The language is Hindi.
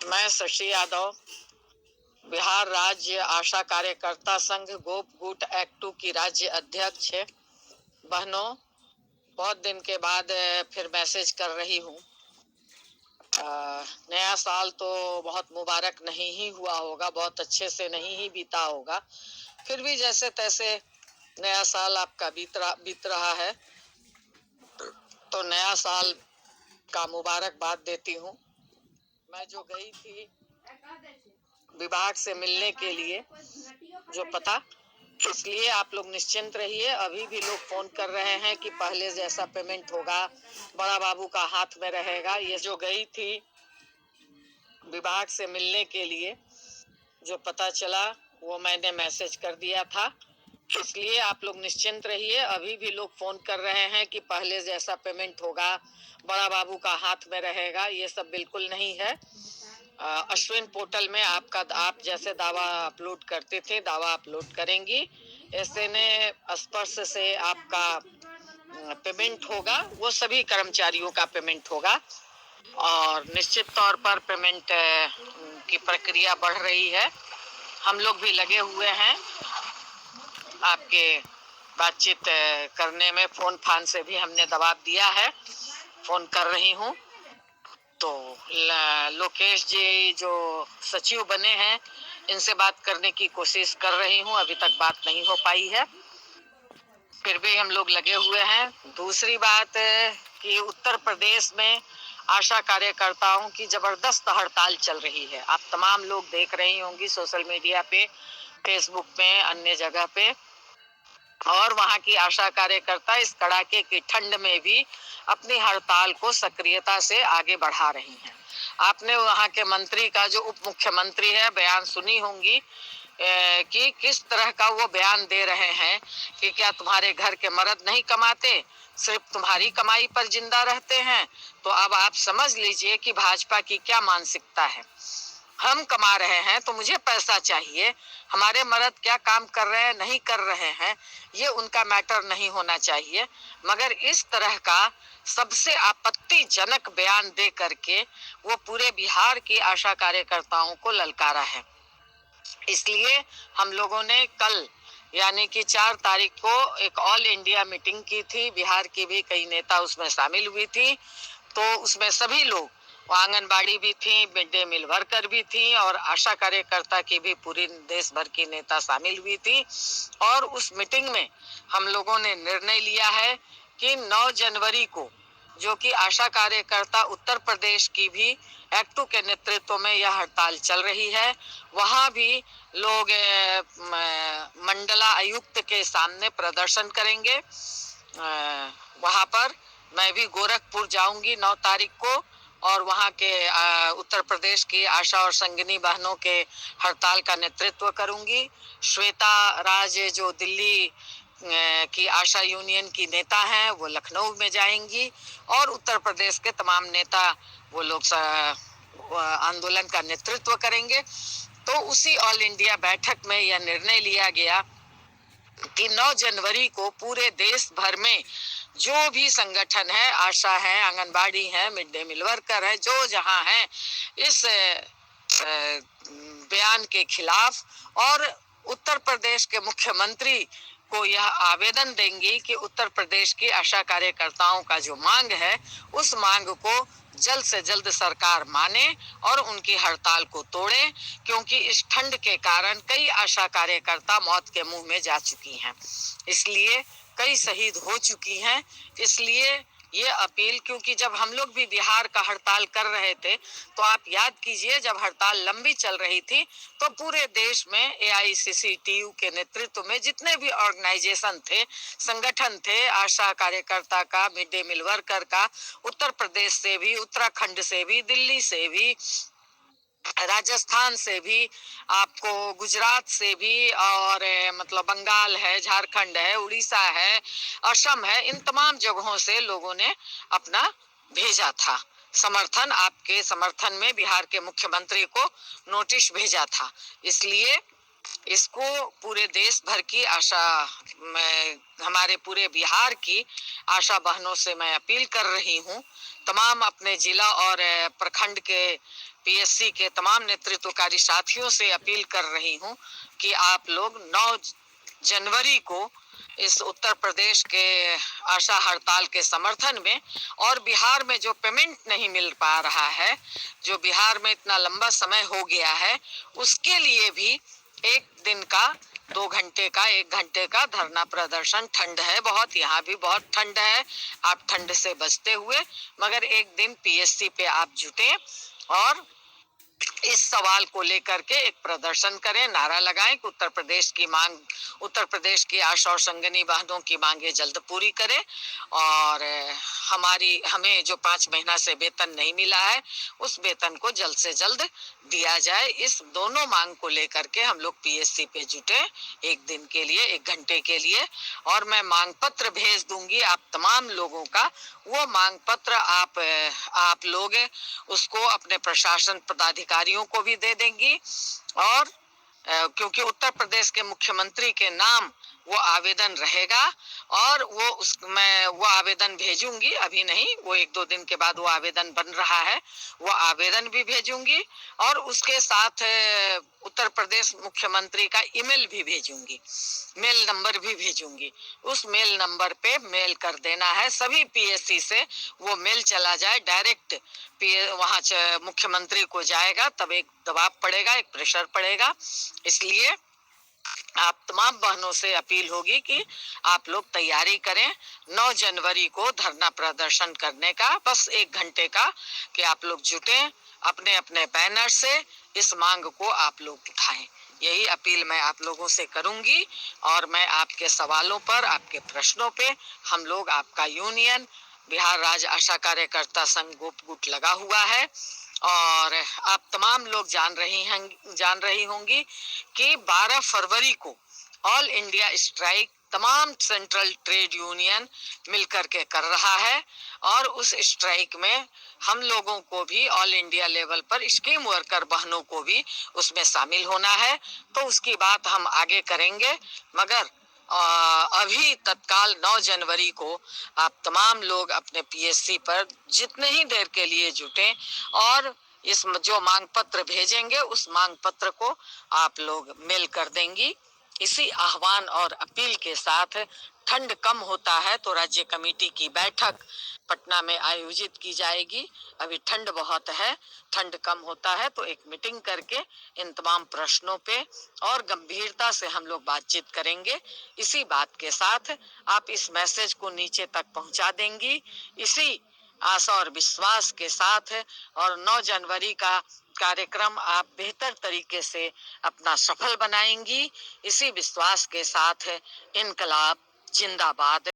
मैं शशि यादव, बिहार राज्य आशा कार्यकर्ता संघ गोप गुट एक्ट 2 की राज्य अध्यक्ष है। बहनों, बहुत दिन के बाद फिर मैसेज कर रही हूँ। नया साल तो बहुत मुबारक नहीं ही हुआ होगा, बहुत अच्छे से नहीं ही बीता होगा, फिर भी जैसे तैसे नया साल आपका बीत रहा है, तो नया साल का मुबारकबाद देती हूँ। मैं जो गई थी विभाग से मिलने के लिए, जो पता, इसलिए आप लोग निश्चिंत रहिए। अभी भी लोग फोन कर रहे हैं कि पहले जैसा पेमेंट होगा, बड़ा बाबू का हाथ में रहेगा। ये जो गई थी विभाग से मिलने के लिए, जो पता चला वो मैंने मैसेज कर दिया था, इसलिए आप लोग निश्चिंत रहिए। अभी भी लोग फोन कर रहे हैं कि पहले जैसा पेमेंट होगा, बड़ा बाबू का हाथ में रहेगा। ये सब बिल्कुल नहीं है। अश्विन पोर्टल में आप जैसे दावा अपलोड करते थे, दावा अपलोड करेंगी। ऐसे ने स्पर्श से आपका पेमेंट होगा, वो सभी कर्मचारियों का पेमेंट होगा और निश्चित तौर पर पेमेंट की प्रक्रिया बढ़ रही है। हम लोग भी लगे हुए हैं आपके बातचीत करने में। फोन फान से भी हमने दबाव दिया है, फोन कर रही हूँ। तो लोकेश जी जो सचिव बने हैं, इनसे बात करने की कोशिश कर रही हूँ, अभी तक बात नहीं हो पाई है, फिर भी हम लोग लगे हुए हैं। दूसरी बात कि उत्तर प्रदेश में आशा कार्यकर्ताओं की जबरदस्त हड़ताल चल रही है। आप तमाम लोग देख रही होंगी सोशल मीडिया पे, फेसबुक पे, अन्य जगह पे। और वहां की आशा कार्यकर्ता इस कड़ाके की ठंड में भी अपनी हड़ताल को सक्रियता से आगे बढ़ा रही हैं। आपने वहां के मंत्री का, जो उप मुख्यमंत्री है, बयान सुनी होंगी कि किस तरह का वो बयान दे रहे हैं कि क्या तुम्हारे घर के मर्द नहीं कमाते, सिर्फ तुम्हारी कमाई पर जिंदा रहते हैं। तो अब आप समझ लीजिए कि भाजपा की क्या मानसिकता है। हम कमा रहे हैं तो मुझे पैसा चाहिए, हमारे मर्द क्या काम कर रहे हैं नहीं कर रहे हैं ये उनका मैटर नहीं होना चाहिए। मगर इस तरह का सबसे आपत्तिजनक बयान दे करके वो पूरे बिहार की आशा कार्यकर्ताओं को ललकारा है। इसलिए हम लोगों ने कल यानी कि 4 तारीख को एक ऑल इंडिया मीटिंग की थी। बिहार की भी कई नेता उसमें शामिल हुई थी। तो उसमें सभी लोग, आंगनबाड़ी भी थी, मिड डे मील वर्कर भी थी और आशा कार्यकर्ता की भी पूरी देश भर की नेता शामिल हुई थी। और उस मीटिंग में हम लोगों ने निर्णय लिया है कि 9 जनवरी को, जो कि आशा कार्यकर्ता उत्तर प्रदेश की भी एक्ट 2 के नेतृत्व में यह हड़ताल चल रही है, वहां भी लोग मंडला आयुक्त के सामने प्रदर्शन करेंगे। वहां पर मैं भी गोरखपुर जाऊंगी 9 तारीख को और वहां के उत्तर प्रदेश की आशा और संगिनी बहनों के हड़ताल का नेतृत्व करूंगी। श्वेता राज जो दिल्ली की आशा यूनियन की नेता हैं, वो लखनऊ में जाएंगी और उत्तर प्रदेश के तमाम नेता वो लोग आंदोलन का नेतृत्व करेंगे। तो उसी ऑल इंडिया बैठक में यह निर्णय लिया गया कि 9 जनवरी को पूरे देश भर में जो भी संगठन है, आशा है, आंगनबाड़ी है, मिड डे मील वर्कर है, जो जहां है, इस बयान के खिलाफ और उत्तर प्रदेश के मुख्यमंत्री को यह आवेदन देंगी कि उत्तर प्रदेश की आशा कार्यकर्ताओं का जो मांग है, उस मांग को जल्द से जल्द सरकार माने और उनकी हड़ताल को तोड़े, क्योंकि इस ठंड के कारण कई आशा कार्यकर्ता मौत के मुंह में जा चुकी हैं, इसलिए कई शहीद हो चुकी हैं। इसलिए ये अपील, क्योंकि जब हम लोग भी बिहार का हड़ताल कर रहे थे तो आप याद कीजिए, जब हड़ताल लंबी चल रही थी तो पूरे देश में एआईसीसीटीयू के नेतृत्व में जितने भी ऑर्गेनाइजेशन थे, संगठन थे, आशा कार्यकर्ता का, मिड डे मील वर्कर का, उत्तर प्रदेश से भी, उत्तराखंड से भी, दिल्ली से भी, राजस्थान से भी, आपको गुजरात से भी, और मतलब बंगाल है, झारखंड है, उड़ीसा है, असम है, इन तमाम जगहों से लोगों ने अपना भेजा था समर्थन। आपके समर्थन में बिहार के मुख्यमंत्री को नोटिस भेजा था। इसलिए इसको पूरे देश भर की आशा, मैं हमारे पूरे बिहार की आशा बहनों से मैं अपील कर रही हूँ, तमाम अपने जिला और प्रखंड के पीएससी के तमाम नेतृत्वकारी साथियों से अपील कर रही हूँ कि आप लोग 9 जनवरी को इस उत्तर प्रदेश के आशा हड़ताल के समर्थन में, और बिहार में जो पेमेंट नहीं मिल पा रहा है, जो बिहार में इतना लंबा समय हो गया है, उसके लिए भी एक दिन का 2 घंटे का 1 घंटे का धरना प्रदर्शन। ठंड है बहुत, यहाँ भी बहुत ठंड है, आप ठंड से बचते हुए मगर एक दिन पीएससी पे आप जुटे और इस सवाल को लेकर के एक प्रदर्शन करें, नारा लगाएं कि उत्तर प्रदेश की मांग, उत्तर प्रदेश की आशा और संगनी बहनों की मांगे जल्द पूरी करें, और हमें जो 5 महीना से वेतन नहीं मिला है उस वेतन को जल्द से जल्द दिया जाए। इस दोनों मांग को लेकर के हम लोग पीएससी पे जुटे एक दिन के लिए, 1 घंटे के लिए, और मैं मांग पत्र भेज दूंगी आप तमाम लोगों का। वो मांग पत्र आप लोग उसको अपने प्रशासन पदाधिकारियों को भी दे देंगी, और क्योंकि उत्तर प्रदेश के मुख्यमंत्री के नाम वो आवेदन रहेगा, और मैं वो आवेदन भेजूंगी, अभी नहीं, वो 1-2 दिन के बाद वो आवेदन बन रहा है, वो आवेदन भी भेजूंगी, और उसके साथ उत्तर प्रदेश मुख्यमंत्री का ईमेल भी भेजूंगी, मेल नंबर भी भेजूंगी। उस मेल नंबर पे मेल कर देना है सभी पीएससी से, वो मेल चला जाए डायरेक्ट वहां मुख्यमंत्री को जाएगा, तब एक दबाव पड़ेगा, एक प्रेशर पड़ेगा। इसलिए आप तमाम बहनों से अपील होगी कि आप लोग तैयारी करें 9 जनवरी को धरना प्रदर्शन करने का, बस 1 घंटे का, कि आप लोग जुटे अपने अपने बैनर से इस मांग को आप लोग उठाएं। यही अपील मैं आप लोगों से करूंगी, और मैं आपके सवालों पर, आपके प्रश्नों पे हम लोग, आपका यूनियन बिहार राज्य आशा कार्यकर्ता संघ गोपगुट लगा हुआ है, और आप तमाम लोग जान रही होंगी कि 12 फरवरी को ऑल इंडिया स्ट्राइक तमाम सेंट्रल ट्रेड यूनियन मिलकर के कर रहा है, और उस स्ट्राइक में हम लोगों को भी ऑल इंडिया लेवल पर स्कीम वर्कर बहनों को भी उसमें शामिल होना है। तो उसकी बात हम आगे करेंगे, मगर अभी तत्काल 9 जनवरी को आप तमाम लोग अपने पीएससी पर जितने ही देर के लिए जुटे, और इस जो मांग पत्र भेजेंगे उस मांग पत्र को आप लोग मेल कर देंगी। इसी आह्वान और अपील के साथ ठंड कम होता है तो राज्य कमेटी की बैठक पटना में आयोजित की जाएगी। अभी ठंड बहुत है, ठंड कम होता है तो एक मीटिंग करके इन तमाम प्रश्नों पे और गंभीरता से हम लोग बातचीत करेंगे। इसी बात के साथ आप इस मैसेज को नीचे तक पहुंचा देंगी, इसी आशा और विश्वास के साथ, और 9 जनवरी का कार्यक्रम आप बेहतर तरीके से अपना सफल बनाएंगी, इसी विश्वास के साथ इनकलाब जिंदाबाद।